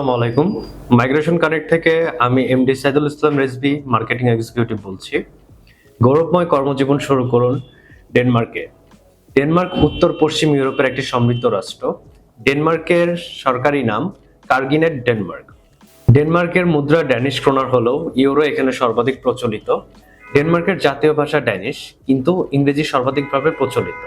আসসালামু আলাইকুম। Migration connect থেকে আমি MD Saidul Islam Rizvi, marketing executive বলছি। গৌরবময় কর্মজীবন শুরু করুন ডেনমার্কে। ডেনমার্ক উত্তর পশ্চিম ইউরোপের একটি সমৃদ্ধ রাষ্ট্র। ডেনমার্কের সরকারি নাম কার্গিনেট ডেনমার্ক। ডেনমার্কের মুদ্রা ড্যানিশ ক্রোনার হলেও ইউরো এখানে সর্বাধিক প্রচলিত। ডেনমার্কের জাতীয় ভাষা ড্যানিশ, কিন্তু ইংরেজি সর্বাধিকভাবে প্রচলিত।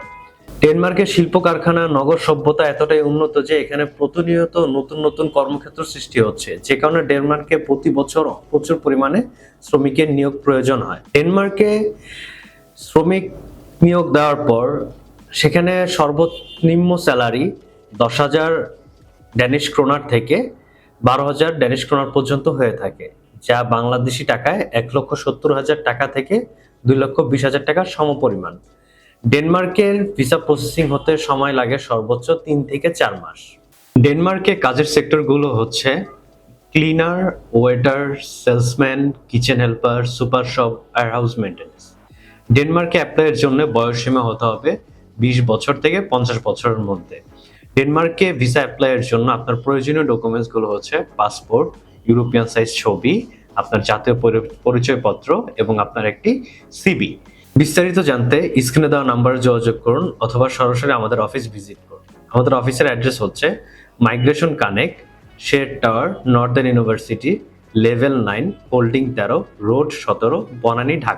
ডেনমার্কের শিল্প কারখানা, নগর সভ্যতা এতটাই উন্নত যে এখানে প্রতিনিয়ত নতুন নতুন কর্মক্ষেত্র সৃষ্টি হচ্ছে, যে কারণে ডেনমার্কে প্রতি বছর প্রচুর পরিমাণে শ্রমিকের নিয়োগ প্রয়োজন হয়। ডেনমার্কে শ্রমিক নিয়োগ দেওয়ার পর সেখানে সর্বনিম্ন স্যালারি 10,000 ড্যানিশ ক্রোনার থেকে 12,000 ড্যানিশ ক্রোনার পর্যন্ত হয়ে থাকে, যা বাংলাদেশি টাকায় 1,70,000 টাকা থেকে 2,20,000 টাকার সমপরিমাণ। ডেনমার্কের ভিসা প্রসেসিং হতে সময় লাগে সর্বোচ্চ 3 থেকে 4 মাস। ডেনমার্কে কাজের সেক্টরগুলো হচ্ছে cleaner, waiter, salesman, kitchen helper, super shop, warehouse maintenance. ডেনমার্কে অ্যাপ্লাইয়ের জন্য বয়সসীমা হতে হবে 20 বছর থেকে 50 বছরের মধ্যে। ডেনমার্কে ভিসা অ্যাপ্লাইয়ের জন্য আপনার প্রয়োজনীয় ডকুমেন্টসগুলো হচ্ছে পাসপোর্ট, ইউরোপিয়ান সাইজ ছবি, আপনার জাতীয় পরিচয়পত্র এবং আপনার একটি সিভি। বিস্তারিত জানতে স্ক্রিনে দেওয়া নাম্বারে যোগাযোগ করুন অথবা সরাসরি আমাদের অফিস ভিজিট করুন। আমাদের অফিসের অ্যাড্রেস হচ্ছে migration connect, shed tower, northern university, level 9, holding 13, road 17, Banani, Dhaka.